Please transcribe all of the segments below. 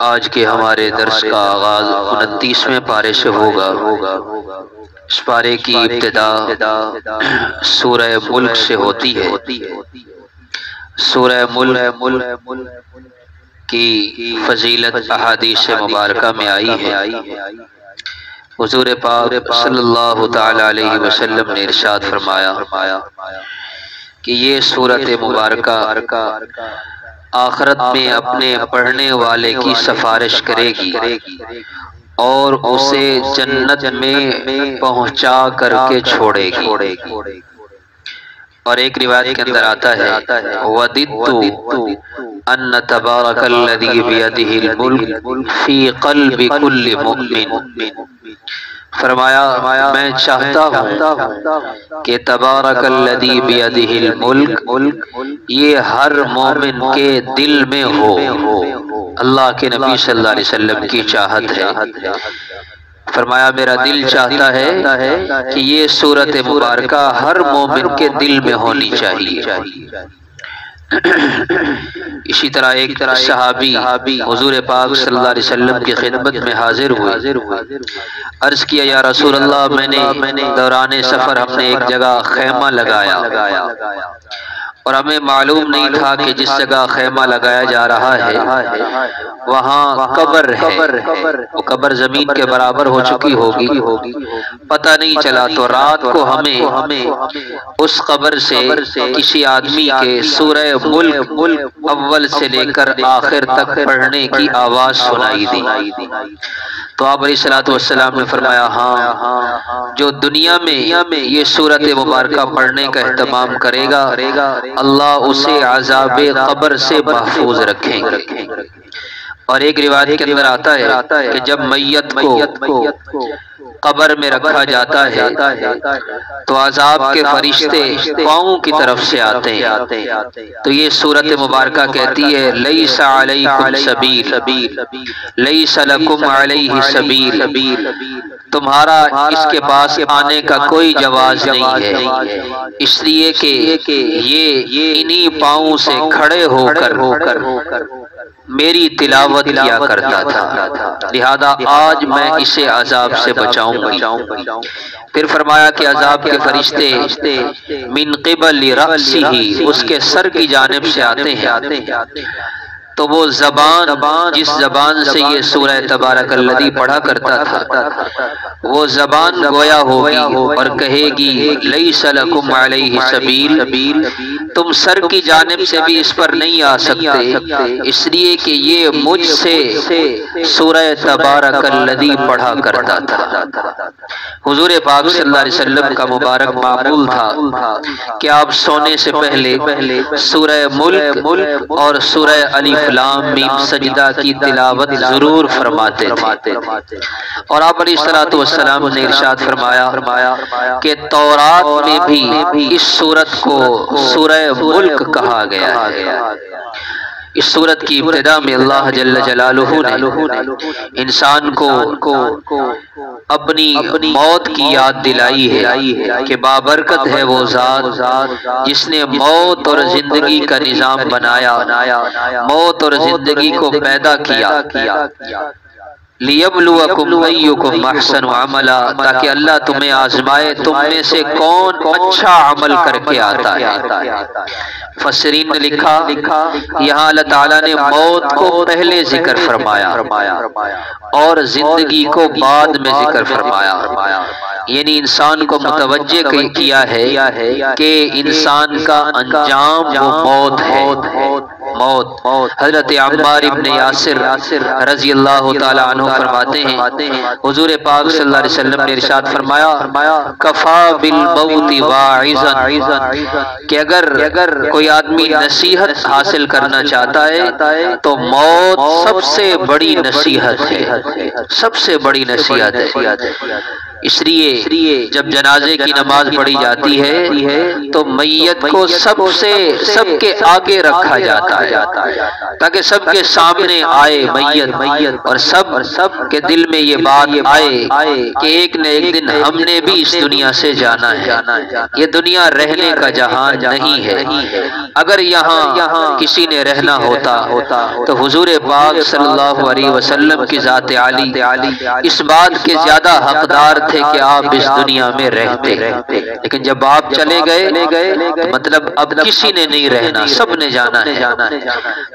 آج کے ہمارے درس کا آغاز 29ویں پارے سے ہوگا۔ اس پارے کی ابتدا سورہ ملک سے ہوتی ہے۔ سورہ ملک کی فضیلت احادیث مبارکہ میں آئی ہے۔ حضور پاک صلی اللہ تعالی علیہ وسلم نے ارشاد فرمایا کہ یہ سورۃ مبارکہ آخرت میں اپنے پڑھنے والے کی سفارش کرے گی اور اسے جنت میں پہنچا کر کے چھوڑے گی۔ اور ایک روایت کے اندر آتا ہے وَدِدْتُ أَنَّ تَبَارَكَ الَّذِي بِيَدِهِ الْمُلْكُ فِي قَلْبِ كُلِّ مُؤْمِنٍ، فرمایا میں چاہتا ہوں کہ تبارک الذی بیدہ الملک یہ ہر مومن کے دل میں ہو۔ اللہ کے نبی صلی اللہ علیہ وسلم کی چاہت ہے۔ فرمایا میرا دل چاہتا ہے کہ یہ سورۃ مبارکہ ہر مومن کے دل میں ہونی چاہیے۔ اسی طرح ایک صحابی حضور پاک صلی اللہ علیہ وسلم کی خدمت میں حاضر ہوئے، عرض کیا یا رسول اللہ میں نے دوران سفر ہم نے ایک جگہ خیمہ لگایا اور ہمیں معلوم نہیں تھا کہ جس جگہ خیمہ لگایا جا رہا ہے وہاں قبر ہے، وہ قبر زمین کے برابر ہو چکی ہوگی، پتہ نہیں چلا۔ تو رات کو ہمیں اس قبر سے کسی آدمی کے سورہ ملک اول سے لے کر آخر تک پڑھنے کی آواز سنائی دی۔ تو آپ علیہ السلام نے فرمایا ہاں جو دنیا میں یہ سورۃ مبارکہ پڑھنے کا اہتمام کرے گا اللہ اسے عذاب قبر سے محفوظ رکھیں گے۔ اور ایک روایت کے اندر آتا ہے کہ جب میت کو قبر میں رکھا جاتا ہے تو عذاب کے فرشتے پاؤں کی طرف سے آتے ہیں، تو یہ سورۃ مبارکہ کہتی ہے لیس علیکم سبیل لیس لکم علیہ سبیل، تمہارا اس کے پاس آنے کا کوئی جواز نہیں ہے، اس لیے کہ یہ انہی پاؤں سے کھڑے ہو کر میری تلاوت کیا کرتا تھا، لہذا آج میں اسے عذاب سے بچاؤں گا۔ پھر فرمایا کہ عذاب کے فرشتے من قبل رأسہ، اس کے سر کی جانب سے آتے ہیں، تو وہ زبان جس زبان سے یہ سورہ تبارک الذی پڑھا کرتا تھا وہ زبان گویا ہوگی اور کہے گی لیس لکم علیہ سبیل، تم سر کی جانب سے بھی اس پر نہیں آ سکتے، اس لیے کہ یہ مجھ سے سورہ تبارک الذی پڑھا کرتا تھا۔ حضور پاک صلی اللہ علیہ وسلم کا مبارک معمول تھا کہ آپ سونے سے پہلے سورہ ملک اور سورہ الف لام میم سجدہ کی تلاوت ضرور فرماتے تھے۔ اور آپ علیہ السلام نے ارشاد فرمایا کہ تورات میں بھی اس سورت کو سورہ ملک کہا گیا ہے۔ اس سورت کی ابتدا میں اللہ جل جلالہ نے انسان کو اپنی موت کی یاد دلائی ہے کہ بابرکت ہے وہ ذات جس نے موت اور زندگی کا نظام بنایا، موت اور زندگی کو پیدا کیا لیبلوکم ایکم احسن عملا، تاکہ اللہ تمہیں آزمائے تم میں سے کون اچھا عمل کر کے آتا ہے۔ مفسرین نے لکھا یہاں اللہ تعالیٰ نے موت کو پہلے ذکر فرمایا اور زندگی کو بعد میں ذکر فرمایا، یعنی انسان کو متوجہ کیا ہے کہ انسان کا انجام وہ موت ہے۔ حضرت عمار ابن یاسر رضی اللہ تعالیٰ عنہ فرماتے ہیں حضور پاک صلی اللہ علیہ وسلم نے ارشاد فرمایا کفا بالموت واعظا، کہ اگر کوئی آدمی نصیحت حاصل کرنا چاہتا ہے تو موت سب سے بڑی نصیحت ہے، سب سے بڑی نصیحت ہے۔ اس لیے جب جنازے کی نماز پڑھی جاتی ہے تو میت کو سب کے آگے رکھا جاتا ہے تاکہ سب کے سامنے آئے میت، اور سب کے دل میں یہ بات آئے کہ ایک نہ ایک دن ہم نے بھی اس دنیا سے جانا ہے، یہ دنیا رہنے کا جہان نہیں ہے۔ اگر یہاں کسی نے رہنا ہوتا تو حضور پاک صلی اللہ علیہ وسلم کی ذات عالی اس بات کے زیادہ حقدار تھے کہ آپ اس دنیا میں رہتے، لیکن جب آپ چلے گئے تو مطلب اب کسی نے نہیں رہنا، سب نے جانا ہے۔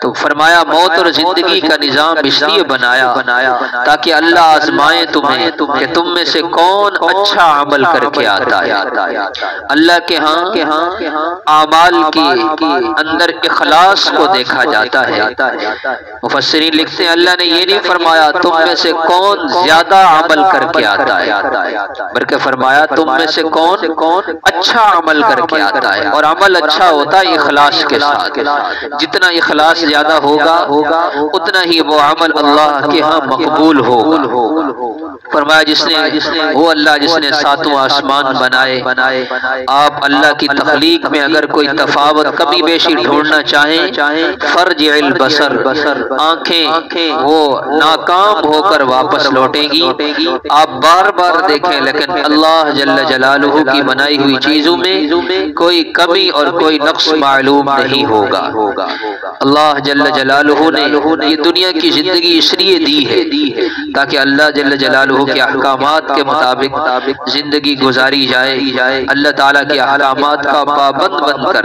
تو فرمایا موت اور زندگی کا نظام اس لیے بنایا تاکہ اللہ آزمائے تمہیں کہ تم میں سے کون اچھا عمل کر کے آتا ہے۔ اللہ کے ہاں اعمال کی اندر اخلاص کو دیکھا جاتا ہے۔ مفسرین لکھتے ہیں اللہ نے یہ نہیں فرمایا تم میں سے کون زیادہ عمل کر کے آتا ہے، بلکہ فرمایا تم میں سے کون اچھا عمل کر کے آتا ہے، اور عمل اچھا ہوتا ہے اخلاص کے ساتھ۔ جتنا اخلاص زیادہ ہوگا اتنا ہی وہ عمل اللہ کے ہاں مقبول ہوگا۔ فرمایا جس نے ساتوں آسمان بنائے، آپ اللہ کی تخلیق میں اگر کوئی تفاوت کمی بیشی ڈھونڈنا چاہیں، فرجع البصر، آنکھیں وہ ناکام ہو کر واپس لوٹیں گی، آپ بار بار دیکھیں لیکن اللہ جل جلالہ کی بنائی ہوئی چیزوں میں کوئی کمی اور کوئی نقص معلوم نہیں ہوگا۔ اللہ جل جلالہ نے یہ دنیا کی زندگی اس لیے دی ہے تاکہ اللہ جل جلالہ کے احکامات کے مطابق زندگی گزاری جائے، اللہ تعالیٰ کے احکامات کا پابند بن کر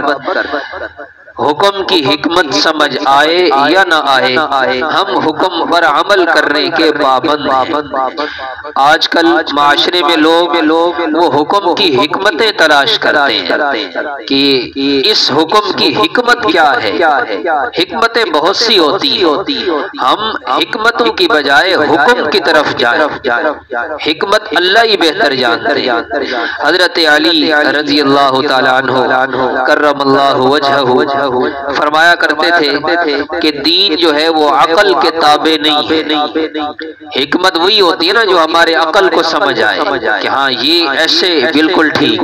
حکم کی حکمت سمجھ آئے یا نہ آئے، ہم حکم پر عمل کرنے کے پابند ہیں۔ آج کل معاشرے میں لوگ وہ حکم کی حکمتیں تلاش کرتے ہیں کہ اس حکم کی حکمت کیا ہے۔ حکمتیں بہت سی ہوتی ہیں، ہم حکمتوں کی بجائے حکم کی طرف جائیں، حکمت اللہ ہی بہتر جانتے ہیں۔ حضرت علی رضی اللہ تعالیٰ عنہ کرم اللہ وجہہ فرمایا کرتے تھے کہ دین جو ہے وہ عقل کے تابع نہیں ہے، حکمت وہی ہوتی ہے نا جو ہمارے عقل کو سمجھ آئے کہ ہاں یہ ایسے بالکل ٹھیک۔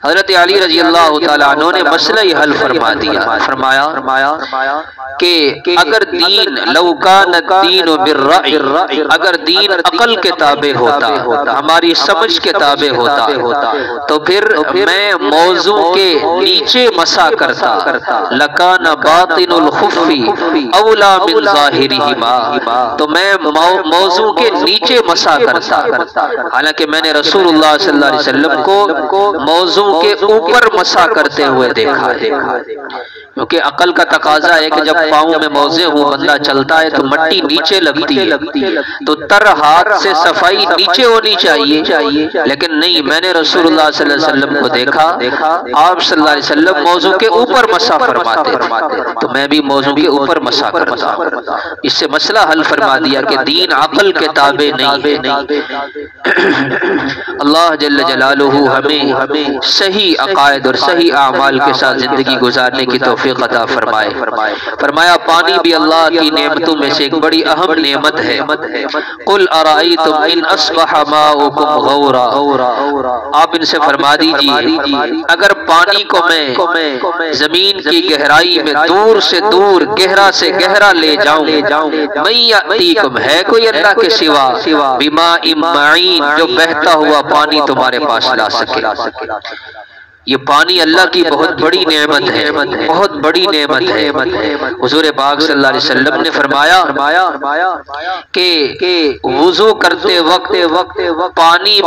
حضرت علی رضی اللہ تعالیٰ عنہ نے مسئلہ ہی حل فرما دیا، فرمایا کہ اگر دین لو کان الدین بالرأی، اگر دین عقل کے تابع ہوتا، ہماری سمجھ کے تابع ہوتا تو پھر میں موضوع کے نیچے مسا کرتا، لکان باطن الخف اولا من ظاہرہما، تو میں موضوع کے نیچے مسا کرتا، حالانکہ میں نے رسول اللہ صلی اللہ علیہ وسلم کو موضوع کے اوپر مسا کرتے ہوئے دیکھا ہے، کیونکہ عقل کا تقاضا ہے کہ جب پاؤں میں موزے ہو بندہ چلتا ہے تو مٹی نیچے لگتی ہے، تو تر ہاتھ سے صفائی نیچے ہونی چاہیے، لیکن نہیں، میں نے رسول اللہ صلی اللہ علیہ وسلم کو دیکھا، آپ صلی اللہ علیہ وسلم موضوع کے اوپر مسا فرماتے تو میں بھی موضوع کے اوپر مسا کرتا۔ اس سے مسئلہ حل فرما دیا کہ دین عقل کے تابع نہیں ہے۔ اللہ جل جلالہ ہمیں صحیح عقائد اور صحیح اعمال کے ساتھ زندگی گزارنے کی توفیق عطا فرمائے۔ فرمایا پانی بھی اللہ کی نعمتوں میں سے ایک بڑی اہم نعمت ہے۔ قل ارائیتم ان اصبح ماؤکم غورا، آپ ان سے فرما دیجئے اگر پانی کو میں زمین کی گہرائی میں دور سے دور، گہرا سے گہرا لے جاؤں، من یأتیکم، ہے کوئی اللہ کے سوا، بماء معین، جو بہتا ہوا پانی تمہارے پاس لا سکے۔ یہ پانی اللہ کی بہت بڑی نعمت ہے، بہت بڑی نعمت ہے۔ حضور پاک صلی اللہ علیہ وسلم نے فرمایا کہ وضو کرتے وقت پانی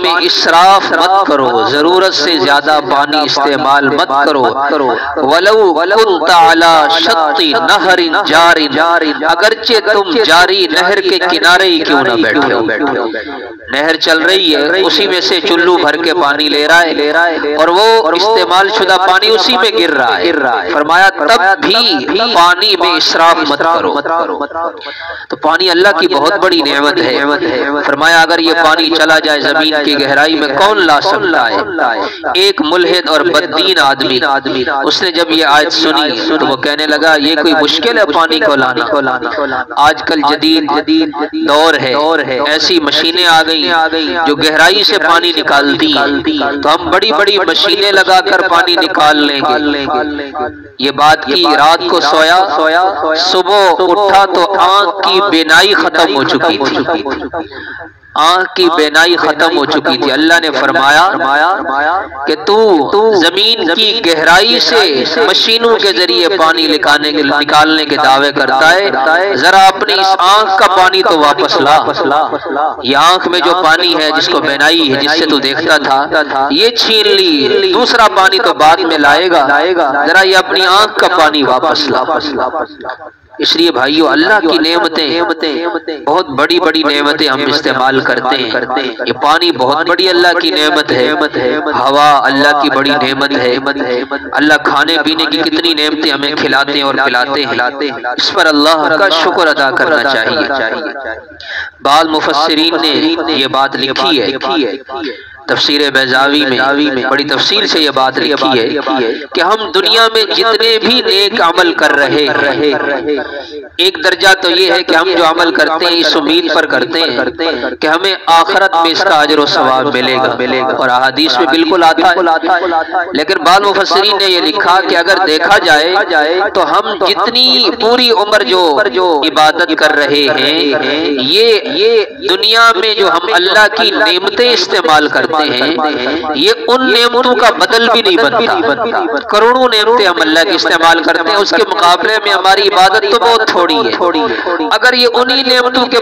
میں اسراف مت کرو، ضرورت سے زیادہ پانی استعمال مت کرو۔ ولو كنت على شط نہر جار، اگرچہ تم جاری نہر کے کنارے ہی کیوں نہ بیٹھے ہو، نہر چل رہی ہے اسی میں سے چلو بھر کے پانی لے رہا ہے، اور وہ استعمال شدہ پانی اسی میں گر رہا ہے، فرمایا تب بھی پانی میں اسراف مت کرو۔ تو پانی اللہ کی بہت بڑی نعمت ہے، فرمایا اگر یہ پانی چلا جائے زمین کی گہرائی میں کون لا سکتا ہے؟ ایک ملحد اور بددین آدمی اس نے جب یہ آیت سنی تو وہ کہنے لگا یہ کوئی مشکل ہے پانی کو لانا، آج کل جدید دور ہے، ایسی مشینیں آ گئی جو گہرائی سے پانی نکالتی ہیں، تو ہم بڑی بڑی مشینیں لگا کر پانی نکال لیں گے۔ یہ بات کی، رات کو سویا، صبح اٹھا تو آنکھ کی بینائی ختم ہو چکی تھی، آنکھ کی بینائی ختم ہو چکی تھی۔ اللہ نے فرمایا کہ تو زمین کی گہرائی سے مشینوں کے ذریعے پانی نکالنے کے دعوے کرتا ہے، ذرا اپنی اس آنکھ کا پانی تو واپس لا۔ یہ آنکھ میں جو پانی ہے جس کو بینائی ہے، جس سے تو دیکھتا تھا، یہ چھین لی، دوسرا پانی تو بعد میں لائے گا، ذرا یہ اپنی آنکھ کا پانی واپس لا۔ اس لیے بھائیو اللہ کی نعمتیں بہت بڑی بڑی نعمتیں ہم استعمال کرتے ہیں، یہ پانی بہت بڑی اللہ کی نعمت ہے، ہوا اللہ کی بڑی نعمت ہے، اللہ کھانے پینے کی کتنی نعمتیں ہمیں کھلاتے ہیں اور پلاتے ہیں، اس پر اللہ کا شکر ادا کرنا چاہیے۔ بعض مفسرین نے یہ بات لکھی ہے، تفسیر بیضاوی میں بڑی تفصیل سے یہ بات لکھی ہے کہ ہم دنیا میں جتنے بھی نیک عمل کر رہے ہیں، ایک درجہ تو یہ ہے کہ ہم جو عمل کرتے ہیں اس امید پر کرتے ہیں کہ ہمیں آخرت میں اس کا اجر و ثواب ملے گا، اور احادیث میں بالکل آتا ہے، لیکن بعض مفسرین نے یہ لکھا کہ اگر دیکھا جائے تو ہم جتنی پوری عمر جو عبادت کر رہے ہیں، یہ دنیا میں جو ہم اللہ کی نعمتیں استعمال کرتے ہیں، یہ ان نعمتوں کا بدل بھی نہیں بنتا۔ کروڑوں نعمتیں ہم اللہ کی استعمال کرتے ہیں، اس کے مقابلے میں ہماری عبادت تو بہت تھوڑی ہے۔ اگر یہ انہی نعمتوں کے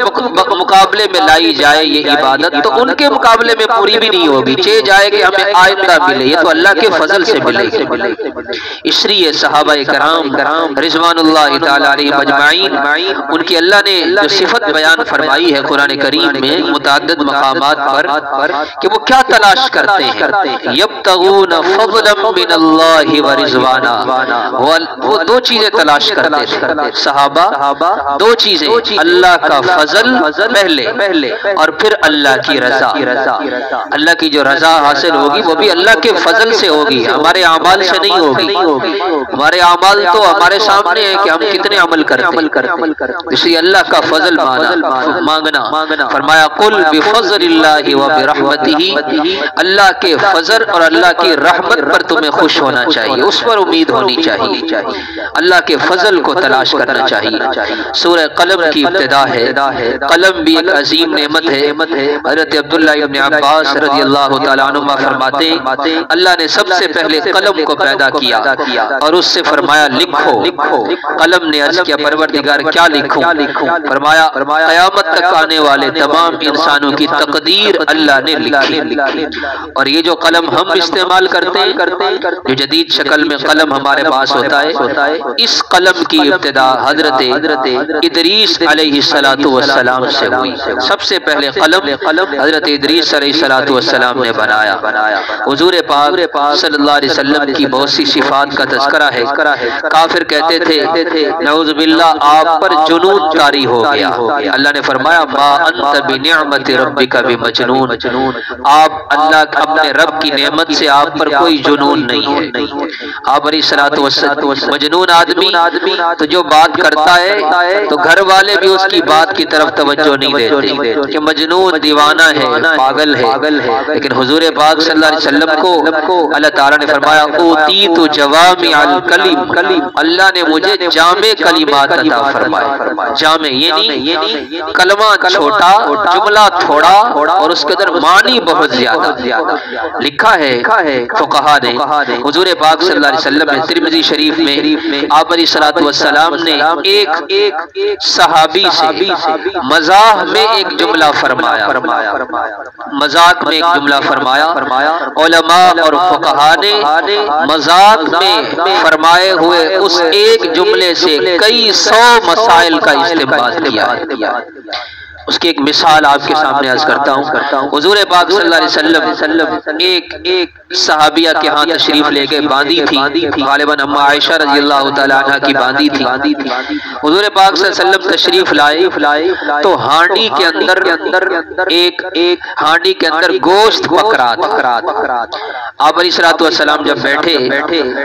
مقابلے میں لائی جائے یہ عبادت تو ان کے مقابلے میں پوری بھی نہیں ہوگی، چاہے جائے کہ ہمیں آئندہ ملے، یہ تو اللہ کے فضل سے ملے گی۔ اس لیے صحابہ کرام رضوان اللہ تعالی علیہم اجمعین، ان کی اللہ نے جو صفت بیان فرمائی ہے قرآن کریم میں متعدد مقامات پر کہ وہ کیا تلاش کرتے ہیں، یبتغون فضلا من اللہ ورضوانا، وہ دو چیزیں تلاش کرتے تھے صحابہ، دو چیزیں، اللہ کا فضل پہلے اور پھر اللہ کی رضا۔ اللہ کی جو رضا حاصل ہوگی وہ بھی اللہ کے فضل سے ہوگی، ہمارے اعمال سے نہیں ہوگی۔ ہمارے اعمال تو ہمارے سامنے ہے کہ ہم کتنے عمل کرتے ہیں، اس لیے اللہ کا فضل مانگنا۔ فرمایا قل بفضل اللہ وبرحمتہ، اللہ کے فضل اور اللہ کی رحمت پر تمہیں خوش ہونا چاہیے، اس پر امید ہونی چاہیے، اللہ کے فضل کو تلاش کرنا چاہیے۔ سورہ قلم کی ابتدا ہے، قلم بھی ایک عظیم نعمت ہے۔ حضرت عبداللہ ابن عباس رضی اللہ تعالیٰ عنہما فرماتے اللہ نے سب سے پہلے قلم کو پیدا کیا اور اس سے فرمایا لکھو۔ قلم نے عرض کیا پروردگار کیا لکھوں؟ فرمایا قیامت تک آنے والے تمام انسانوں کی تقدیر اللہ نے لکھی۔ اور یہ جو قلم ہم استعمال کرتے ہیں، جو جدید شکل میں قلم ہمارے پاس ہوتا ہے، اس قلم کی ابتدا حضرت ادریس علیہ السلام سے ہوئی۔ سب سے پہلے قلم حضرت ادریس علیہ السلام نے بنایا۔ حضور پاک صلی اللہ علیہ وسلم کی بہت سی صفات کا تذکرہ ہے۔ کافر کہتے تھے نعوذ باللہ آپ پر جنون طاری ہو گیا، اللہ نے فرمایا ما انت بنعمت ربک بمجنون، آپ اللہ اپنے رب کی نعمت سے آپ پر کوئی جنون نہیں ہے۔ آپ علیہ السلام مجنون آدمی تو جو بات کرتا ہے تو گھر والے بھی اس کی بات کی طرف توجہ نہیں دیتے کہ مجنون دیوانہ ہے، پاگل ہے، لیکن حضور پاک صلی اللہ علیہ وسلم کو اللہ تعالیٰ نے فرمایا اوتیت جوامع الکلم، اللہ نے مجھے جامع کلمات عطا فرمائے۔ جامع یعنی کلمہ چھوٹا، جملہ تھوڑا اور اس کے اندر معنی بہت زیادہ۔ لکھا ہے فقہا نے حضور پاک صلی اللہ علیہ وسلم نے ترمذی شریف میں آپ علیہ السلام نے ایک صحابی سے مزاح میں ایک جملہ فرمایا، مذاق میں ایک جملہ فرمایا۔ علماء اور فقہا نے مذاق میں فرمائے ہوئے اس ایک جملے سے کئی سو مسائل کا استنباط کیا۔ اس کی ایک مثال آپ کے سامنے عرض کرتا ہوں۔ حضور پاک صلی اللہ علیہ وسلم ایک صحابیہ کے ہاں تشریف لے کے باندھی تھی، غالباً اما عائشہ رضی اللہ تعالی عنہ کی باندھی تھی۔ حضور پاک صلی اللہ علیہ وسلم تشریف لائے تو ہانڈی کے اندر ہانڈی کے اندر گوشت پک رہا تھا۔ آپ علیہ الصلوۃ والسلام جب بیٹھے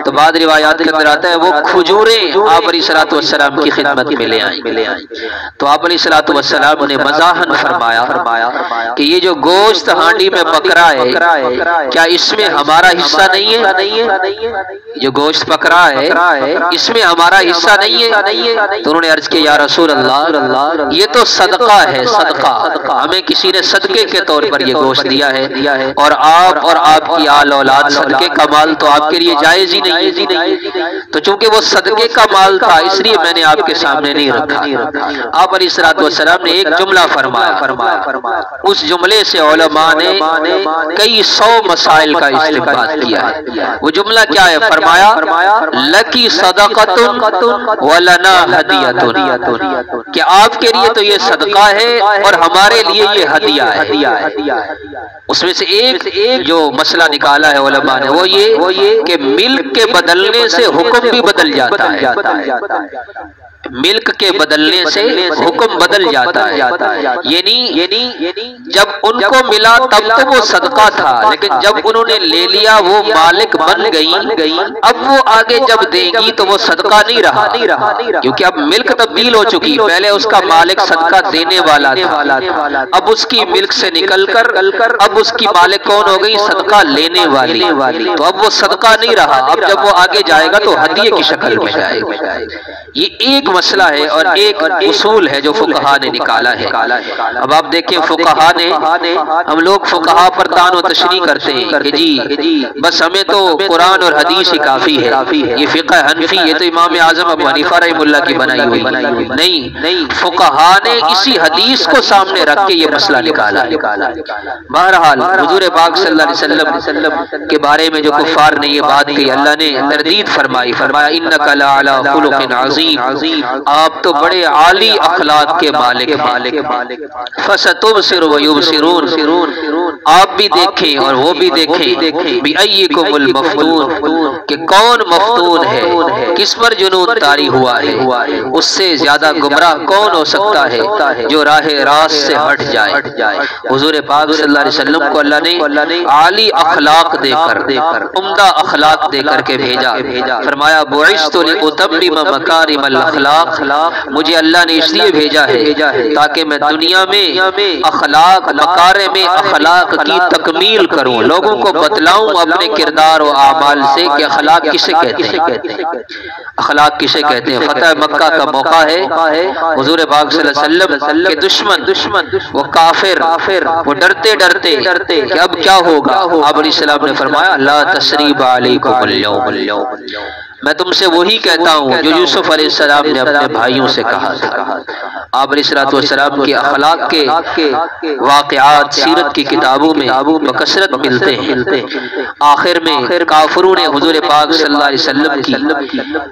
تو بعض روایات کے اندر آتا ہے وہ کھجوریں آپ علیہ الصلوۃ والسلام کی خدمت میں لے آئیں۔ تو آپ علیہ الصلوۃ والسلام نے مزاحن فرمایا کہ یہ جو گوشت ہانڈی میں پک رہا ہے کیا اس میں ہمارا حصہ نہیں ہے؟ جو گوشت پک رہا ہے اس میں ہمارا حصہ نہیں ہے؟ تو انہوں نے عرض کیا یا رسول اللہ یہ تو صدقہ ہے، صدقہ ہمیں کسی نے صدقے کے طور پر یہ گوشت دیا ہے، اور آپ کی آل اولاد صدقے کا مال تو آپ کے لیے جائز ہی نہیں، تو چونکہ وہ صدقے کا مال تھا اس لیے میں نے آپ کے سامنے نہیں رکھا۔ آپ علیہ الصلوۃ والسلام نے ایک جملہ فرمایا، اس جملے سے علماء نے کئی 100 مسائل کا استنباط کیا ہے۔ وہ جملہ کیا ہے؟ فرمایا لکی صدقۃ ولنا ہدیۃ، کہ آپ کے لیے تو یہ صدقہ ہے اور ہمارے لیے یہ ہدیہ ہے۔ اس میں سے ایک جو مسئلہ نکالا ہے علماء نے وہ یہ کہ ملک کے بدلنے سے حکم بھی بدل جاتا ہے، ملک کے بدلنے سے حکم بدل جاتا ہے، یعنی جب ان کو ملا تب تو وہ صدقہ تھا، لیکن جب انہوں نے لے لیا وہ مالک بن گئی، اب وہ آگے جب دیں گی تو وہ صدقہ نہیں رہا، کیونکہ اب ملک تبدیل ہو چکی۔ پہلے اس کا مالک صدقہ دینے والا تھا، اب اس کی ملک سے نکل کر اب اس کی مالک کون ہو گئی؟ صدقہ لینے والی، تو اب وہ صدقہ نہیں رہا، اب جب وہ آگے جائے گا تو ہدیے کی شکل میں جائے گا۔ یہ ایک مسئلہ ہے اور ایک اصول ہے جو فقہا نے نکالا ہے۔ اب آپ دیکھیں فقہا نے، ہم لوگ فقہا پر طعن و تشریح کرتے ہیں کہ جی بس ہمیں تو قرآن اور حدیث ہی کافی ہے، یہ فقہ حنفی یہ تو امام اعظم ابو حنیفہ رحمہ اللہ کی بنائی ہوئی نہیں، فقہا نے اسی حدیث کو سامنے رکھ کے یہ مسئلہ نکالا ہے۔ بہرحال حضور پاک صلی اللہ علیہ وسلم کے بارے میں جو کفار نے یہ بات کہی، اللہ نے تردید فرمایا انک لعلی خلق عظیم، آپ تو بڑے عالی اخلاق کے مالک ہیں۔ فَسَتُبْصِرُ وَيُبْصِرُونَ، آپ بھی دیکھیں اور وہ بھی دیکھیں، بِأَيِّكُمُ الْمَفْتُونَ، کہ کون مفتون ہے، کس پر جنون طاری ہوا ہے، اس سے زیادہ گمراہ کون ہو سکتا ہے جو راہ راست سے ہٹ جائے۔ حضور پاک صلی اللہ علیہ وسلم کو اللہ نے عالی اخلاق دے کر، عمدہ اخلاق دے کر کے بھیجا۔ فرمایا بُعِثْتُ لِأُتَمِّمَ مَكَارِمَ الْأَخْلَاقِ، مجھے اللہ نے اس لیے بھیجا ہے تاکہ میں دنیا میں اخلاق، مکارم اخلاق کی تکمیل کروں، لوگوں کو بتلاؤں اپنے کردار و اعمال سے کہ اخلاق کسے کہتے ہیں، اخلاق کسے کہتے ہیں۔ فتح مکہ کا موقع ہے، حضور پاک صلی اللہ علیہ وسلم کے دشمن وہ کافر وہ ڈرتے کہ اب کیا ہوگا، آپ علیہ السلام نے فرمایا لا تثریب علیکم اليوم، میں تم سے وہی کہتا ہوں جو یوسف علیہ السلام نے اپنے بھائیوں سے کہا تھا۔ آپ علیہ السلام کے اخلاق کے واقعات سیرت کی کتابوں میں بکثرت ملتے ہیں۔ آخر میں کافروں نے حضور پاک صلی اللہ علیہ وسلم کی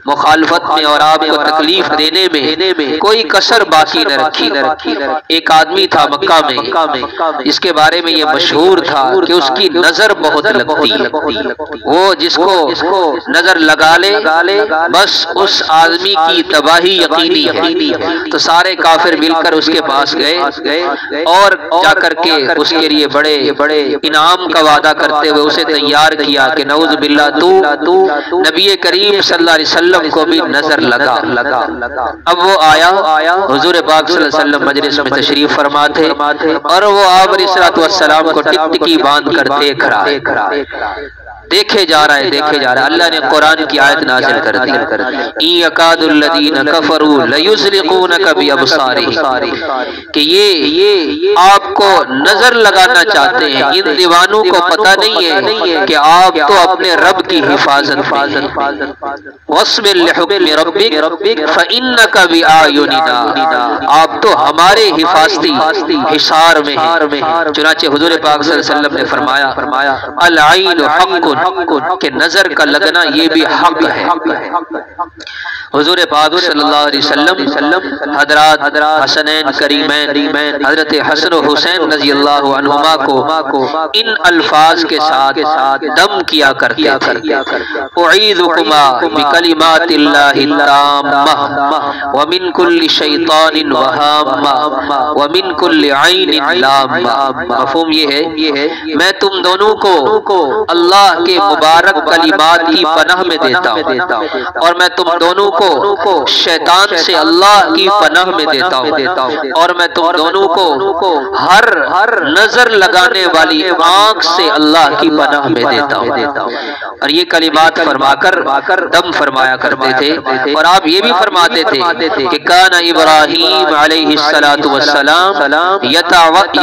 مخالفت میں اور آپ کو تکلیف دینے میں کوئی کسر باقی نہ رکھی۔ ایک آدمی تھا مکہ میں، اس کے بارے میں یہ مشہور تھا کہ اس کی نظر بہت لگتی، وہ جس کو نظر لگا لے بس اس آدمی کی تباہی یقینی ہے۔ تو سارے کافر مل کر اس کے پاس گئے اور جا کر کے اس کے لیے بڑے انعام کا وعدہ کرتے ہوئے اسے تیار کیا کہ نعوذ باللہ تو نبی کریم صلی اللہ علیہ وسلم کو بھی نظر لگا۔ اب وہ آیا، حضور پاک صلی اللہ علیہ وسلم مجلس میں تشریف فرما تھے اور وہ آپ علیہ السلام کو ٹکٹکی باندھ کر دیکھ رہا ہے، دیکھے جا رہا ہے۔ اللہ نے قرآن کی آیت نازل کر دی ان یکاد الذین کفروا لیزلقونک بابصارہم، کہ یہ آپ کو نظر لگانا چاہتے ہیں، ان دیوانوں کو پتہ نہیں ہے کہ آپ تو اپنے رب کی حفاظت میں، واصبر لحکم ربک فانک بأعیننا، آپ تو ہمارے حفاظتی حصار میں ہیں۔ چنانچہ حضور پاک صلی اللہ علیہ وسلم نے فرمایا العین حق، کہ نظر کا لگنا یہ بھی حق ہے۔ حضور پاک صلی اللہ علیہ وسلم حضرات حسنین کریمین حضرت حسن و حسین رضی اللہ عنہما کو ان الفاظ کے ساتھ دم کیا کرتے تھے، اعیذکما بکلمات اللہ التامہ ومن کل شیطان وہامہ ومن کل عین لامہ۔ مفہوم یہ ہے میں تم دونوں کو اللہ کے مبارک کلمات کی پناہ میں دیتا ہوں، اور میں تم دونوں کو شیطان سے اللہ کی پناہ میں دیتا ہوں، اور میں تم دونوں کو ہر نظر لگانے والی آنکھ سے اللہ کی پناہ میں دیتا ہوں۔ اور یہ کلمات فرما کر دم فرمایا کرتے تھے، اور آپ یہ بھی فرماتے تھے کہ کان ابراہیم علیہ السلام یتعوذ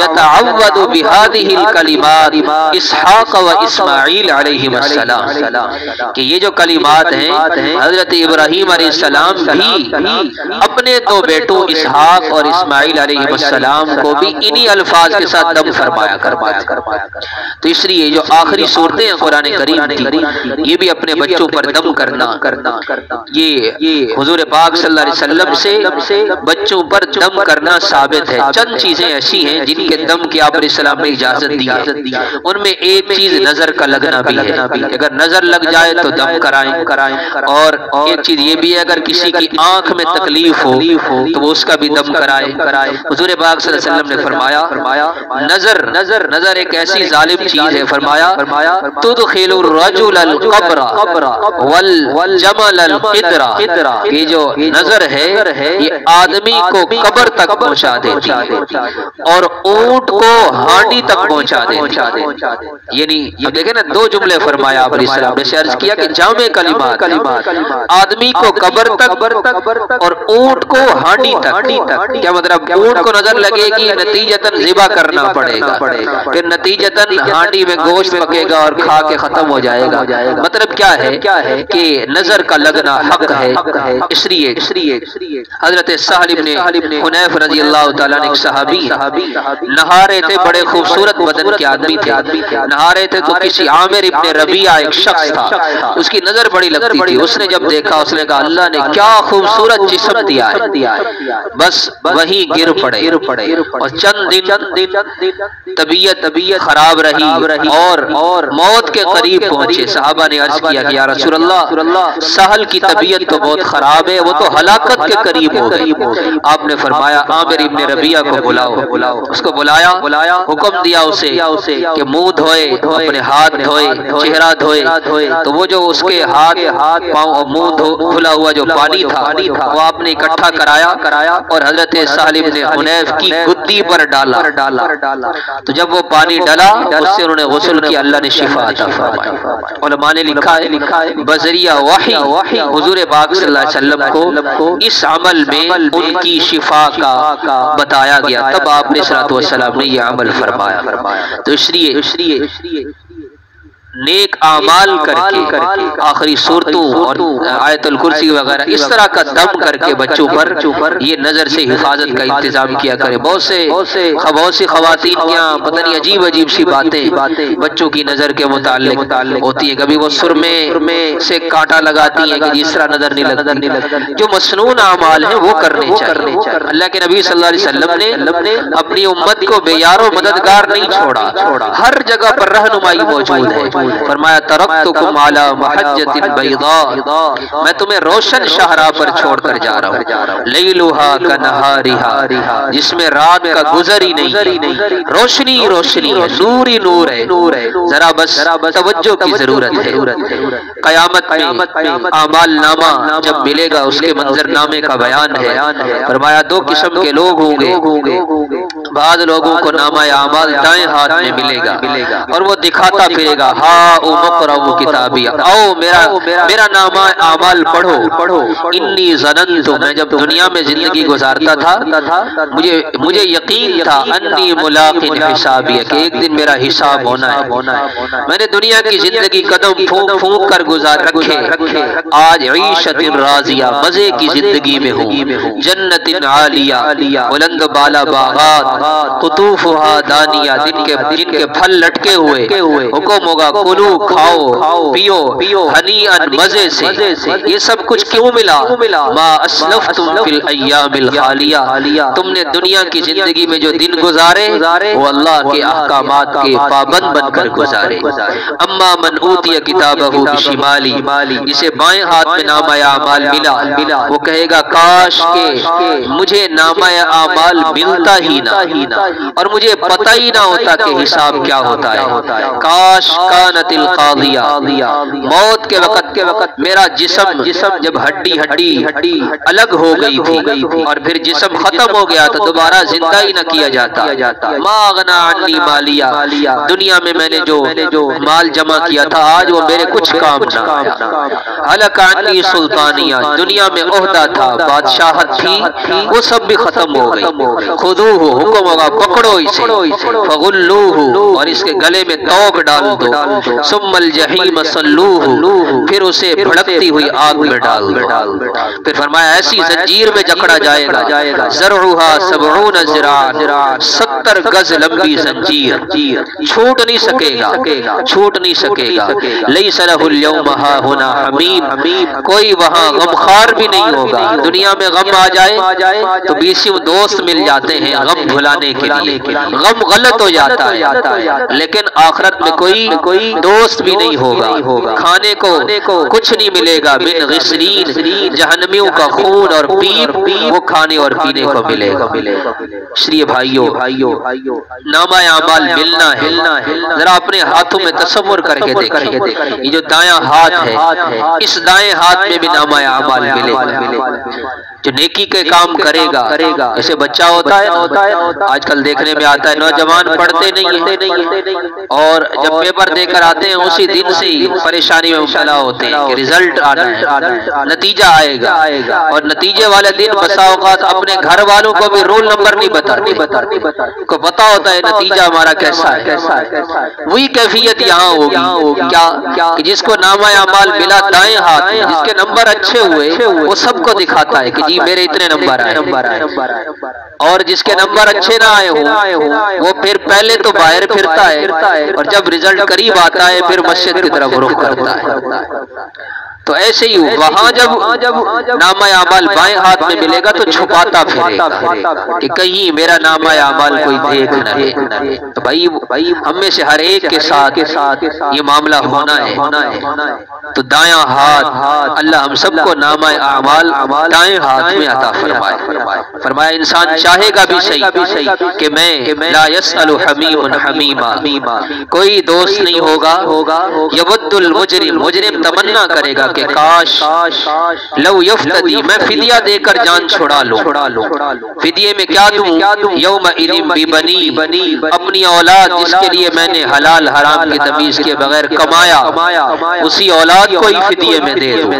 بہذہ الکلمات اسحاق و اسماعیل علیہ السلام، کہ یہ جو کلمات ہیں حضرت ابراہیم علیہ السلام بھی اپنے دو بیٹوں اسحاق اور اسماعیل علیہ السلام کو بھی انہی الفاظ کے ساتھ دم فرمایا کرتے تھے۔ تو اس لیے جو آخری صورتیں ہیں قرآن کریم کی، یہ بھی اپنے بچوں پر دم کرنا، یہ حضور پاک صلی اللہ علیہ وسلم سے بچوں پر دم کرنا ثابت ہے۔ چند چیزیں ایسی ہیں جن کے دم کی آپ علیہ السلام نے اجازت دی ہے، ان میں ایک چیز نظر کا لگنا بھی ہے، اگر نظر لگ جائے تو دم کرائیں، اور ایک چیز یہ بھی ہے اگر کسی کی آنکھ میں تکلیف ہو تو وہ اس کا بھی دم کرائے۔ حضور پاک صلی اللہ علیہ وسلم نے فرمایا نظر ایک ایسی ظالم چیز ہے، فرمایا تدخل الرجل القبر والجمل القدر، یہ جو نظر ہے یہ آدمی کو قبر تک پہنچا دیتی ہے اور اونٹ کو ہانڈی تک پہنچا دیتی ہے۔ یعنی اب دیکھیں نا، دو جملے فرمایا آپ علیہ السلام نے، عرض کیا کہ جامع کلمات آدمی کو قبر تک اور اونٹ کو ہانڈی تک۔ کیا مطلب؟ اونٹ کو نظر لگے گی، نتیجتاً ذبح کرنا پڑے گا، پھر نتیجتاً ہانڈی میں گوشت پکے گا اور کھا کے ختم ہو جائے گا۔ مطلب کیا ہے کہ نظر کا لگنا حق ہے۔ اس لیے حضرت سہل بن حنیف رضی اللہ تعالیٰ نے، ایک صحابی نہا رہے تھے، بڑے خوبصورت بدن کے آدمی تھے، نہا رہے تھے تو کسی عامر ابن ربیعہ ایک شخص تھا، اس کی نظر بڑی لگتی تھی، اس نے جب دیکھا اس نے کہا اللہ نے کیا خوبصورت جسم دیا ہے، بس وہی گر پڑے، اور چند دن طبیعت خراب رہی اور موت کے قریب پہنچے۔ صحابہ نے عرض کیا کہ یا رسول اللہ سہل کی طبیعت تو بہت خراب ہے، وہ تو ہلاکت کے قریب ہو گئی۔ آپ نے فرمایا عامر ابن ربیعہ کو بلاؤ، اس کو بلایا، حکم دیا اسے کہ منہ دھوئے، اپنے ہاتھ دھوئے، چہرہ دھوئے، تو وہ جو اس کے ہاتھ پاؤں اور منہ دھلا ہوا جو پانی تھا وہ آپ نے اکٹھا کرایا اور حضرت سہل بن حنیف کی گدی پر ڈالا، تو جب وہ پانی ڈلا اس سے انہوں نے غسل کیا، اللہ نے شفا عطا فرمائی۔ علماء نے لکھا ہے بذریعہ وحی حضور پاک صلی اللہ علیہ وسلم کو اس عمل میں ان کی شفا کا بتایا گیا، تب آپ نے صلی اللہ علیہ وسلم نے یہ عمل فرمایا۔ تو اس لیے نیک اعمال کر کے آخری صورتوں اور آیت الکرسی وغیرہ اس طرح کا دم کر کے بچوں پر یہ نظر سے حفاظت کا انتظام کیا کرے۔ بہت سی خواتین یہاں پتہ نہیں عجیب سی باتیں بچوں کی نظر کے متعلق ہوتی ہیں، کبھی وہ سرمے سے کانٹا لگاتی ہیں کہ جس طرح نظر نہیں لگتا۔ جو مسنون اعمال ہیں وہ کرنے چاہیے۔ اللہ کے نبی صلی اللہ علیہ وسلم نے اپنی امت کو بے یار و مددگار نہیں چھوڑا، ہر جگہ پر رہنمائی موجود ہے۔ فرمایا ترکتکم علی محجۃ بیضاء، میں تمہیں روشن شاہراہ پر چھوڑ کر جا رہا ہوں، لیلھا کنہارھا، جس میں رات کا گزر ہی نہیں، روشنی ہے، نور ہی نور ہے، ذرا بس توجہ کی ضرورت ہے۔ قیامت میں اعمال نامہ جب ملے گا اس کے منظر نامے کا بیان ہے۔ فرمایا دو قسم کے لوگ ہوں گے، بعض لوگوں کو نامہ اعمال دائیں ہاتھ میں ملے گا اور وہ دکھاتا پھرے گا، اقرؤ کتابی، آؤ میرا نامہ اعمال پڑھو، انی ظننت، میں جب دنیا میں زندگی گزارتا تھا مجھے یقین تھا انی ملاق حسابی، کہ ایک دن میرا حساب ہونا ہے۔ میں نے دنیا کی زندگی قدم پھونک کر گزار رکھے، آج عیشت راضیہ، مزے کی زندگی میں ہوں، جنت عالیہ، بلند بالا باغات، قطوفها دانیہ، جن کے پھل لٹکے ہوئے، حکم ہوگا کلو کھاؤ پیو ہنیئا مزے سے۔ یہ سب کچھ کیوں ملا؟ ما اسلفتم فی الایام الخالیہ، تم نے دنیا کی زندگی میں جو دن گزارے وہ اللہ کے احکامات کے پابند بن کر گزارے۔ اما من اوتی کتابہ بشمالی، جسے بائیں ہاتھ میں نامہ اعمال ملا، وہ کہے گا کاش کہ مجھے نامہ اعمال ملتا ہی نہ، اور مجھے پتہ ہی نہ ہوتا کہ حساب کیا ہوتا ہے۔ کاش کانت القاضیہ، موت کے وقت میرا جسم جب ہڈی الگ ہو گئی تھی اور پھر جسم ختم ہو گیا تو دوبارہ زندہ ہی نہ کیا جاتا۔ ما اغنا عنی مالیہ، دنیا میں میں نے جو مال جمع کیا تھا آج وہ میرے کچھ کام نہ آیا۔ ہلک عنی سلطانیہ، دنیا میں عہدہ تھا، بادشاہت تھی، وہ سب بھی ختم ہو گئی۔ خذوہ، حکم ہوگا پکڑو اسے، فغلوہ، اور اس کے گلے میں توق ڈال دو، ثم الجحیم صلوہ، پھر اسے بھڑکتی ہوئی آگ میں ڈال دو۔ پھر فرمایا ایسی زنجیر میں جکڑا جائے گا، زرعہا 70 ذراعا، 70 گز لمبی زنجیر، چھوٹ نہیں سکے گا۔ لیس لہ اليوم ہاہنا حمیم، کوئی وہاں غمخوار بھی نہیں ہوگا۔ دنیا میں غم آ جائے تو بیسیوں دوست مل جاتے ہیں غم بھلانے کے لیے، غم غلط ہو جاتا ہے، لیکن آخرت میں کوئی دوست بھی نہیں ہوگا۔ کھانے کو کچھ نہیں ملے گا، من غسلین، جہنمیوں کا خون اور پیپ وہ کھانے اور پینے کو ملے گا۔ شریع بھائیو، نامہ اعمال ملنا ہے، ذرا اپنے ہاتھوں میں تصور کر کے دیکھیں، یہ جو دایاں ہاتھ ہے اس دائیں ہاتھ میں بھی نامہ اعمال ملے گا۔ جو نیکی کے کام کرے گا، ایسے بچہ ہوتا ہے آج کل دیکھنے میں آتا ہے نوجوان پڑھتے نہیں ہیں اور جب پیپر دے کر آتے ہیں اسی دن سے ہی پریشانی میں مبتلا ہوتے ہیں کہ رزلٹ آنا ہے، نتیجہ آئے گا، اور نتیجے والے دن بسا اوقات اپنے گھر والوں کو بھی رول نمبر نہیں کو پتا ہوتا ہے نتیجہ ہمارا کیسا ہے۔ وہی کیفیت یہاں ہوگی کیا کہ جس کو نامہ اعمال ملا دائیں ہاتھ، جس کے نمبر اچھے ہوئے وہ سب کو دکھاتا ہے کہ جی میرے اتنے نمبر آئے، اور جس کے نمبر اچھے نہ آئے ہوں وہ پھر پہلے تو باہر پھرتا ہے اور جب رزلٹ قریب آتا ہے پھر مسجد کی طرف رخ کرتا ہے۔ تو ایسے ہی وہاں جب نامہ اعمال بائیں ہاتھ میں ملے گا تو چھپاتا پھرے گا کہ کہیں میرا نامہ اعمال کوئی دیکھ نہ لے۔ تو بھائی ہم میں سے ہر ایک کے ساتھ یہ معاملہ ہونا ہے۔ تو دایاں ہاتھ، اللہ ہم سب کو نامہ اعمال دائیں ہاتھ میں عطا فرمائے۔ فرمایا انسان چاہے گا بھی صحیح کہ میں لا يسأل حمیم حمیما، کوئی دوست نہیں ہوگا، یود مجرم تمنا کرے گا کہ کاش لو یفتدی، میں فدیہ دے کر جان چھڑا لوں۔ فدیے میں کیا دوں؟ یوم اذن ببنی، اپنی اولاد جس کے لیے میں نے حلال حرام کی تمیز کے بغیر کمایا، اسی اولاد کو ہی فدیے میں دے دوں،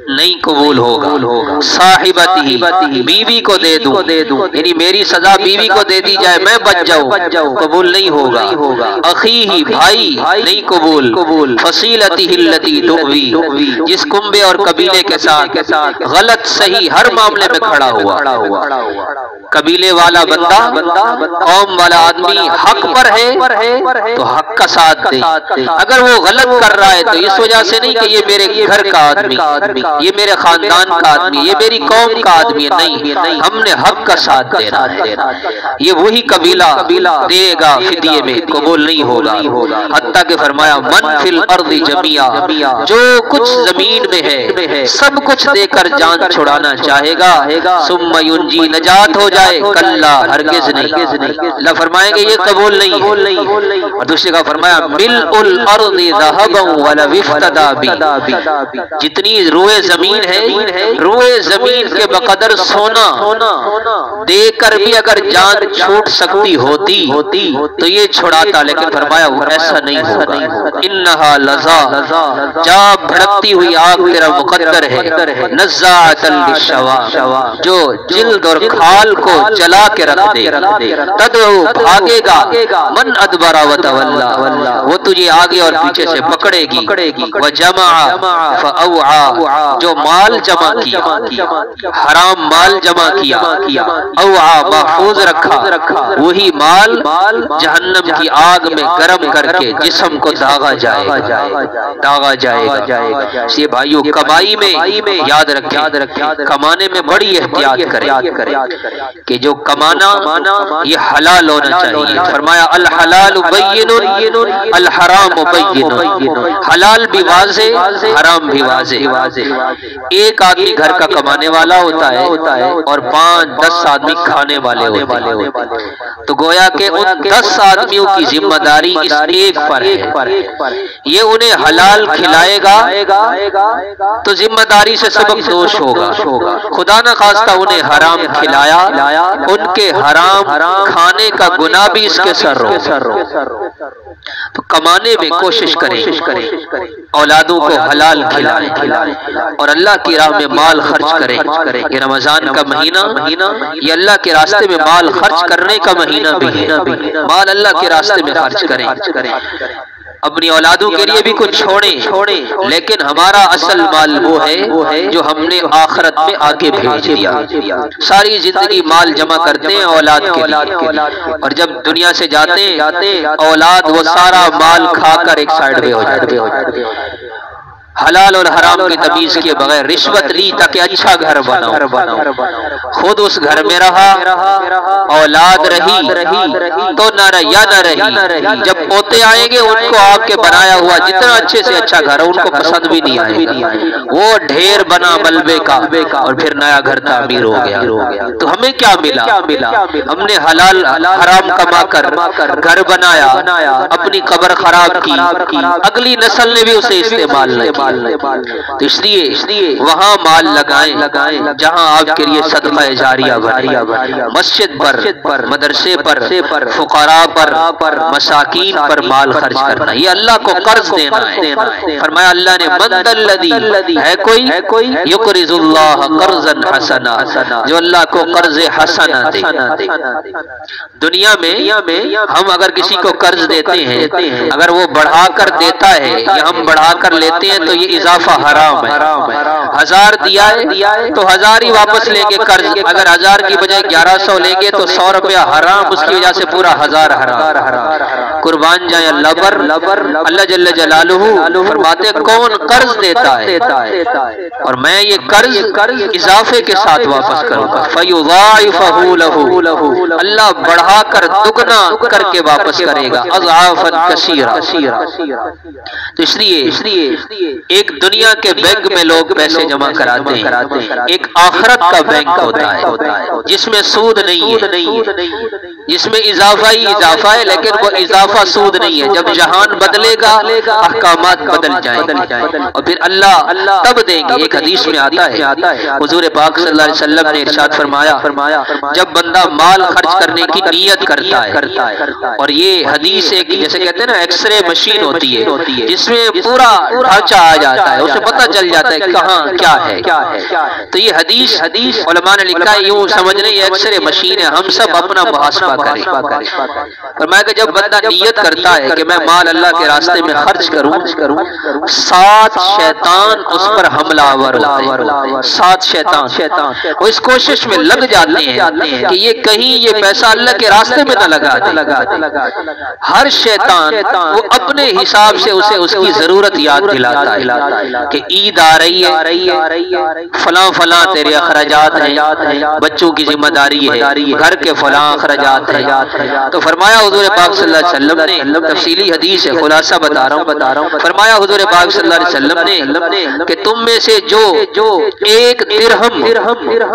نہیں قبول ہوگا۔ صاحبتی، بیوی کو دے دوں، یعنی میری سزا بیوی کو دے دی جائے میں بچ جاؤں، قبول نہیں ہوگا۔ اخیہ، بھائی نہیں قبول۔ فصیلتی التی تؤوی، جس کنبے اور قبیلے کے ساتھ غلط صحیح ہر معاملے میں کھڑا ہوا، قبیلے والا بندہ، قوم والا آدمی حق پر ہے تو حق کا ساتھ دے، اگر وہ غلط کر رہا ہے تو اس وجہ سے نہیں کہ یہ میرے گھر کا آدمی، یہ میرے خاندان کا آدمی، یہ میری قوم کا آدمی، نہیں، ہم نے حق کا ساتھ دینا ہے۔ یہ وہی قبیلہ دے گا فدیے میں، قبول نہیں ہوگا۔ حتیٰ کہ فرمایا من فی الارض جمیعا، جو کچھ زمین میں ہے سب کچھ دے کر جان چھڑانا چاہے گا، ثم ینجی، نجات ہو جائے، کلا ہرگز نہیں۔ اللہ فرمائیں گے یہ قبول نہیں ہے۔ اور دوسرے کا فرمایا ملء الارض ذهبا ولو افتدى بی، جتنی روئے زمین ہے، روئے زمین کے بقدر سونا دے کر بھی اگر جان چھوٹ سکتی ہوتی تو یہ چھڑاتا، لیکن فرمایا وہ ایسا نہیں ہوگا۔ انہا لظا، جا بھڑکتی ہوئی آگ تیرا مقدر ہے، نزاعۃ للشوا، جو جلد اور کھال کو کو جلا کے رکھ دے، تدعو بھاگے گا، من ادبر و تولا، وہ تجھے آگے اور پیچھے سے پکڑے گی، وجمع فاوعى، جو مال جمع کیا، حرام مال جمع کیا، اوعى محفوظ رکھا، وہی مال جہنم کی آگ میں گرم کر کے جسم کو داغا جائے گا۔ یہ بھائیو کمائی میں یاد رکھیں، کمانے میں بڑی احتیاط کریں کہ جو کمانا یہ حلال ہونا چاہیے۔ فرمایا الحلال بین الحرام بین، حلال بھی واضح، حرام بھی واضح۔ ایک آدمی گھر کا کمانے والا ہوتا ہے اور 5-10 آدمی کھانے والے ہوتے ہیں، تو گویا کہ ان 10 آدمیوں کی ذمہ داری اس ایک پر ہے، یہ انہیں حلال کھلائے گا تو ذمہ داری سے سبق دوش ہوگا، خدا نہ خواستہ انہیں حرام کھلایا، ان کے حرام کھانے کا گناہ بھی اس کے سر ہو۔ تو کمانے میں کوشش کریں، اولادوں کو حلال کھلائیں اور اللہ کی راہ میں مال خرچ کریں۔ یہ رمضان کا مہینہ یہ اللہ کے راستے میں مال خرچ کرنے کا مہینہ بھی ہے، مال اللہ کے راستے میں خرچ کریں۔ اپنی اولادوں کے لیے بھی کچھ چھوڑیں، لیکن ہمارا اصل مال وہ ہے جو ہم نے آخرت میں آگے بھیج دیا۔ ساری زندگی مال جمع کرتے ہیں اولاد کے لیے، اور جب دنیا سے جاتے ہیں اولاد وہ سارا مال کھا کر ایک سائیڈ میں ہو جاتے ہیں۔ حلال اور حرام کی تمیز کے بغیر رشوت لی تاکہ اچھا گھر بناؤ، خود اس گھر میں رہا، اولاد رہی تو نہ رہی، جب پوتے آئیں گے ان کو آپ کے بنایا ہوا جتنا اچھے سے اچھا گھر ہے ان کو پسند بھی نہیں آئے گا، وہ ڈھیر بنا ملبے کا اور پھر نیا گھر تعمیر ہو گیا۔ تو ہمیں کیا ملا؟ ہم نے حلال حرام کما کر گھر بنایا، اپنی قبر خراب کی، اگلی نسل نے بھی اسے استعمال نہیں کیا۔ تو اس لیے وہاں مال لگائیں جہاں آپ کے لیے صدقہ جاریہ بنے، مسجد پر، مدرسے پر، فقراء پر، مساکین پر مال خرچ کرنا، یہ اللہ کو قرض دینا ہے۔ فرمایا اللہ نے من ذا الذی، ہے کوئی یقرض اللہ قرضا حسنا، جو اللہ کو قرض حسنا دے۔ دنیا میں ہم اگر کسی کو قرض دیتے ہیں، اگر وہ بڑھا کر دیتا ہے یا ہم بڑھا کر لیتے ہیں تو یہ اضافہ حرام ہے۔ 1000 دیا ہے تو 1000 ہی واپس لیں گے قرض، اگر 1000 کی بجائے 1100 لیں گے تو 100 روپیہ حرام، اس کی وجہ سے پورا 1000 حرام۔ قربان جائیں اللہ پر، اللہ جل جلالہ فرماتے کون قرض دیتا ہے اور میں یہ قرض اضافے کے ساتھ واپس کروں گا، فَيُضَاعِفَهُ لَهُ، اللہ بڑھا کر دگنا کر کے واپس کرے گا، اضعافا کثیرا۔ تو اس لیے ایک دنیا کے بینک میں لوگ پیسے جمع کراتے ہیں، ایک آخرت کا بینک ہوتا ہے جس میں سود نہیں ہے، جس میں اضافہ ہی اضافہ ہے، لیکن وہ اضافہ سود نہیں ہے۔ جب جہان بدلے گا احکامات بدل جائیں گے اور پھر اللہ تب دیں گے۔ ایک حدیث میں آتا ہے حضور پاک صلی اللہ علیہ وسلم نے ارشاد فرمایا جب بندہ مال خرچ کرنے کی نیت کرتا ہے، اور یہ حدیث ایک جیسے کہتے ہیں نا ایکس رے مشین ہوتی ہے جس میں پورا ڈھانچہ آ جاتا ہے، اسے پتہ چل جاتا ہے کہاں کیا ہے۔ تو یہ حدیث علماء نے لکھا ہے یوں سمجھنے یہ ایکس رے مشین ہے، ہم سب اپنا محاسبہ کریں۔ فرمایا کہ جب بندہ نیت کرتا ہے کہ میں مال اللہ کے راستے میں خرچ کروں، 7 شیطان اس پر حملہ آور ہوتے ہیں، 7 شیطان وہ اس کوشش میں لگ جاتے ہیں کہ یہ کہیں یہ پیسہ اللہ کے راستے میں نہ لگا دے۔ ہر شیطان وہ اپنے حساب سے اسے اس کی ضرورت یاد دلاتا ہے کہ عید آ رہی ہے، فلاں تیرے اخراجات ہیں، بچوں کی ذمہ داری ہے، گھر کے فلاں اخراجات ہیں۔ تو فرمایا حضور پاک صلی اللہ علیہ وسلم نے، تفصیلی حدیث ہے خلاصہ بتا رہا ہوں، فرمایا حضور پاک صلی اللہ علیہ وسلم نے کہ تم میں سے جو 1 درہم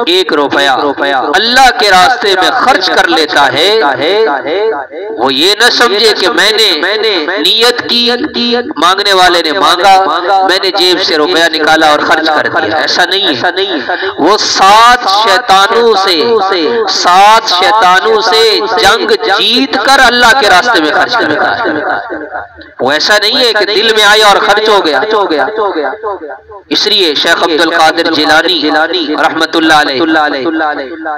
1 روپیہ اللہ کے راستے میں خرچ کر لیتا ہے وہ یہ نہ سمجھے کہ میں نے نیت کی، مانگنے والے نے مانگا، میں نے جیب سے روپیہ نکالا اور خرچ کر دیا، ایسا نہیں ہے۔ وہ 7 شیطانوں سے جنگ جیت کر اللہ کے راستے میں خرچ خرچ کرتا ہے، وہ ایسا نہیں ہے کہ دل میں آیا اور خرچ ہو گیا۔ اس لیے شیخ عبد القادر جیلانی رحمت اللہ علیہ،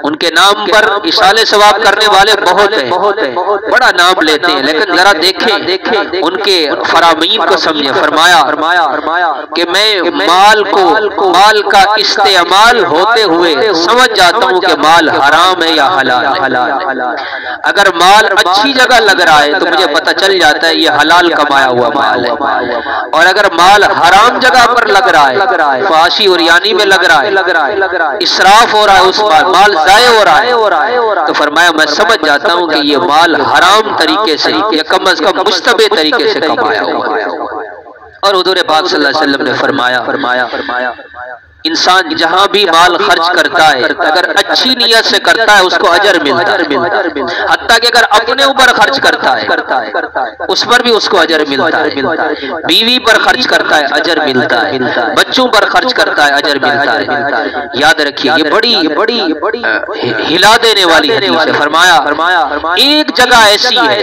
ان کے نام پر اصالہ ثواب کرنے والے بہت ہیں، بڑا نام لیتے ہیں، لیکن ذرا دیکھیں ان کے فرامین کو سمجھیں۔ فرمایا کہ میں مال کا استعمال ہوتے ہوئے سمجھ جاتا ہوں کہ مال حرام ہے یا حلال ہے۔ اگر مال اچھی جگہ لگ رہا ہے تو مجھے پتہ چل جاتا ہے یہ حلال کمایا ہوا مال ہے، اور اگر مال حرام جگہ پر لگ رہا ہے، فحاشی اور یانی میں لگ رہا ہے، اسراف ہو رہا ہے، اس مال ضائع ہو رہا ہے، تو فرمایا میں سمجھ جاتا ہوں کہ یہ مال حرام طریقے سے یا کم از کم مشتبہ طریقے سے کمایا ہوا ہے۔ اور حضور پاک صلی اللہ علیہ وسلم نے فرمایا انسان جہاں بھی مال خرچ کرتا ہے اگر اچھی نیت سے کرتا ہے اس کو اجر ملتا ہے، حتیٰ کہ اگر اپنے اوپر خرچ کرتا ہے اس پر بھی اس کو اجر ملتا ہے، بیوی پر خرچ کرتا ہے اجر ملتا ہے، بچوں پر خرچ کرتا ہے اجر ملتا ہے۔ یاد رکھیے یہ بڑی ہلا دینے والی حدیث ہے۔ فرمایا ایک جگہ ایسی ہے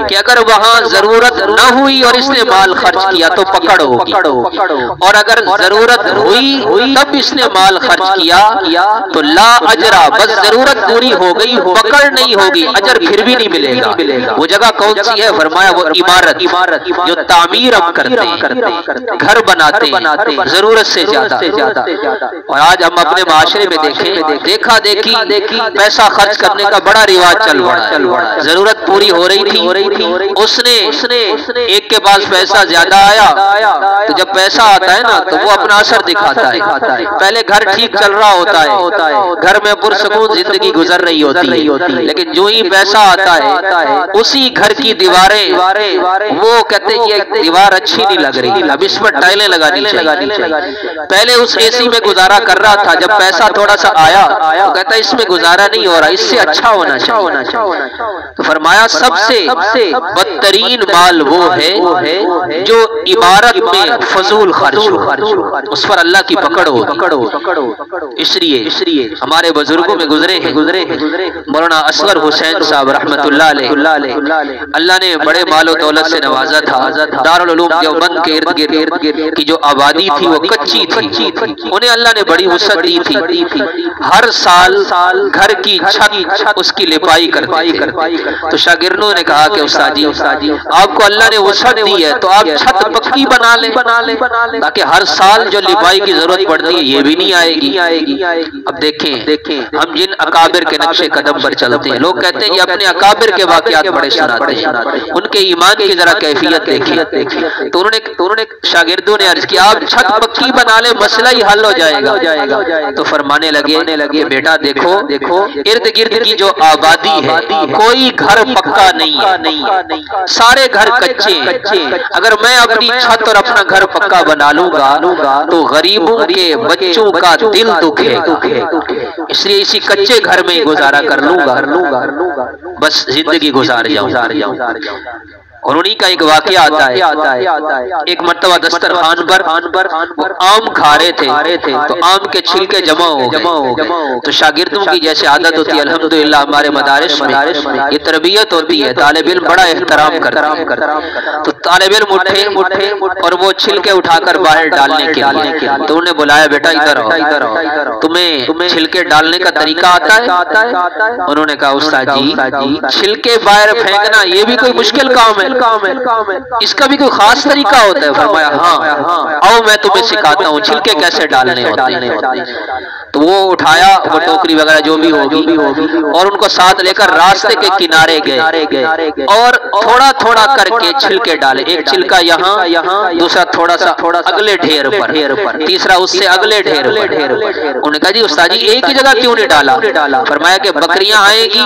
کہ اگر وہاں ضرورت نہ ہوئی اور اس نے مال خرچ کیا تو پکڑ ہوگی، اور اگر ضرورت ہوئی تب اس نے مال خرچ کیا تو لا اجرا، بس ضرورت پوری ہو گئی، پکڑ نہیں ہوگی، اجر پھر بھی نہیں ملے گا۔ وہ جگہ کون سی ہے؟ فرمایا وہ عمارت جو تعمیر ہم کرتے ہیں، گھر بناتے ہیں ضرورت سے زیادہ، اور آج ہم اپنے معاشرے میں دیکھا دیکھی پیسہ خرچ کرنے کا بڑا رواج چل رہا ہے۔ ضرورت پوری ہو رہی تھی، اس نے ایک کے پاس پیسہ زیادہ آیا تو جب پیسہ آتا ہے نا تو وہ اپنا اثر دکھاتا ہے۔ پہلے گھر ٹھیک چل رہا ہوتا ہے، گھر میں پرسکون زندگی گزر رہی ہوتی ہے، لیکن جو ہی پیسہ آتا ہے اسی گھر کی دیواریں وہ کہتے ہیں یہ دیوار اچھی نہیں لگ رہی، اب اس پر ٹائلیں لگانی چاہیے۔ پہلے اس اے سی میں گزارا کر رہا تھا، جب پیسہ تھوڑا سا آیا تو کہتا ہے اس میں گزارا نہیں ہو رہا، اس سے اچھا ہونا چاہیے۔ تو فرمایا سب سے بدترین مال وہ ہے جو عبارت میں فضول خرچ ہو، اس پر اللہ کی پکڑ ہو۔ اس لیے ہمارے بزرگوں میں گزرے ہیں مولانا اصغر حسین صاحب رحمت اللہ علیہ، اللہ نے بڑے مال و دولت سے نوازا تھا۔ دارالعلوم دیوبند کے ارد گرد کی جو آبادی تھی وہ کچی تھی، انہیں اللہ نے بڑی وسعت دی تھی، ہر سال گھر کی چھت اس کی لپائی کرتے تھے۔ تو شاگردوں نے کہا کہ استاد جی آپ کو اللہ نے وسعت دی ہے تو آپ چھت پکی بنا لیں تاکہ ہر سال جو لپائی کی ضرورت پڑتی ہے یہ بھی نہیں آئے گی۔ اب دیکھیں ہم جن اکابر کے نقش قدم پر چلتے ہیں، لوگ کہتے ہیں یہ اپنے اکابر کے واقعات بڑے سناتے ہیں، ان کے ایمان کی ذرا کیفیت دیکھیں۔ تو انہوں نے شاگردوں نے عرض کیا آپ چھت پکی بنا لیں مسئلہ ہی حل ہو جائے گا۔ تو فرمانے لگے بیٹا دیکھو ارد گرد کی جو آبادی ہے کوئی گھر پکا نہیں ہے، سارے گھر کچے ہیں، اگر میں اپنی چھت اور اپنا گھر پکا بنا لوں گا تو غریبوں کے بچوں کا دل دکھے گا، اس لیے اسی کچے گھر میں گزارا کر لوں گا، بس زندگی گزار جاؤں۔ اور انہی کا ایک واقعہ آتا ہے، ایک مرتبہ دسترخوان پر وہ آم کھا رہے تھے تو آم کے چھلکے جمع ہو گئے، تو شاگردوں کی جیسے عادت ہوتی ہے، الحمدللہ ہمارے مدارس میں یہ تربیت ہوتی ہے، طالب علم بڑا احترام کرتا، تو طالب علم اٹھے اور وہ چھلکے اٹھا کر باہر ڈالنے کے لیے، تو انہوں نے بلایا بیٹا ادھر آؤ، تمہیں چھلکے ڈالنے کا طریقہ آتا ہے؟ انہوں نے کہا استاد جی چھلکے باہر پھینکنا یہ بھی کوئی مشکل کام ہے، اس کا بھی کوئی خاص طریقہ ہوتا ہے؟ فرمایا ہاں آؤ میں تمہیں سکھاتا ہوں چھلکے کیسے ڈالنے ہوتے ہیں۔ تو وہ اٹھایا وہ ٹوکری وغیرہ جو بھی ہوگی اور ان کو ساتھ لے کر راستے کے کنارے گئے اور تھوڑا تھوڑا کر کے چھلکے ڈالے، ایک چھلکا یہاں، دوسرا تھوڑا سا اگلے ڈھیر پر، تیسرا اس سے اگلے ڈھیر پر۔ انہوں نے کہا جی استاد جی ایک ہی جگہ کیوں نہیں ڈالا؟ فرمایا کہ بکریاں آئیں گی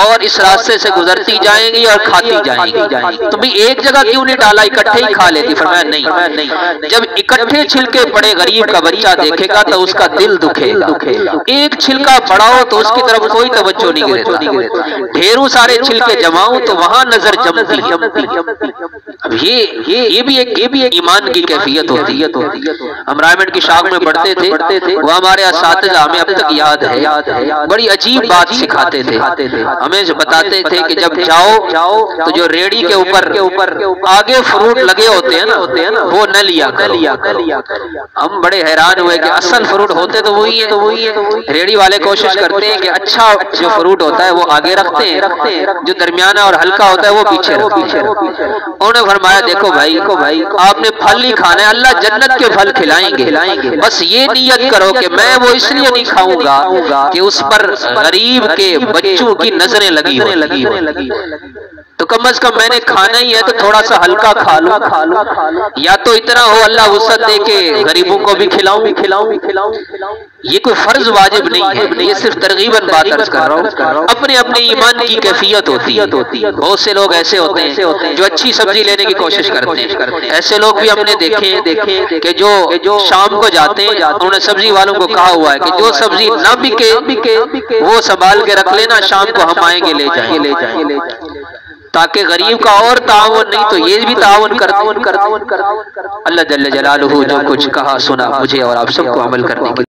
اور اس راستے سے گزرتی جائیں گی اور کھاتی جائیں گی، تو بھی ایک جگہ کیوں نہیں ڈالا، اکٹھے ہی کھا لیتی؟ فرمایا نہیں، جب اکٹھے چھلکے پڑے غریب کا بچہ دیکھے گا تو اس کا دل دکھے دکھے گا، ایک چھلکا بڑھاؤ تو اس کی طرف کوئی توجہ نہیں دیتا، ڈھیروں سارے چھلکے جماؤں تو وہاں نظر جمتی ہے۔ اب یہ بھی ایک ایمان کی کیفیت ہوتی ہے۔ ہم رائمنڈ کی شاخ میں پڑھتے تھے، وہ ہمارے اساتذہ ہمیں اب تک یاد ہے، بڑی عجیب بات سکھاتے تھے، ہمیں بتاتے تھے کہ جب جاؤ تو جو ریڑی کے اوپر آگے فروٹ لگے ہوتے ہیں نا وہ نہ لیا کرو۔ ہم بڑے حیران ہوئے کہ اصل فروٹ ہوتے تو وہی ہے، ریڑی والے کوشش کرتے ہیں کہ اچھا جو فروٹ ہوتا ہے وہ آگے رکھتے ہیں، جو درمیانہ اور ہلکا ہوتا ہے وہ پیچھے رکھتے ہیں۔ انہوں نے فرمایا دیکھو بھائی آپ نے پھل نہیں کھانا ہے، اللہ جنت کے پھل کھلائیں گے، بس یہ نیت کرو کہ میں وہ اس لیے نہیں کھاؤں گا کہ اس پر غریب کے بچوں کی نظریں لگی ہو، تو کم از کم میں نے کھانا ہی ہے تو تھوڑا سا ہلکا کھا لوں، یا تو اتنا ہو اللہ وسعت دے کے غریبوں کو بھی کھلاؤں۔ یہ کوئی فرض واجب نہیں ہے، یہ صرف ترغیباً بات عرض کر رہا ہوں۔ اپنے ایمان کی کیفیت ہوتی ہے۔ بہت سے لوگ ایسے ہوتے ہیں جو اچھی سبزی لینے کی کوشش کرتے ہیں، ایسے لوگ بھی ہم نے دیکھے کہ جو شام کو جاتے ہیں، انہوں نے سبزی والوں کو کہا ہوا ہے کہ جو سبزی نہ بکے وہ سنبھال کے رکھ لینا، شام کو ہم آئیں گے لے جائیں، تاکہ غریب کا اور تعاون نہیں تو یہ بھی تعاون کرتے۔ اللہ جل جلالہ جو کچھ کہا سنا مجھے اور آپ سب کو عمل کرنے کی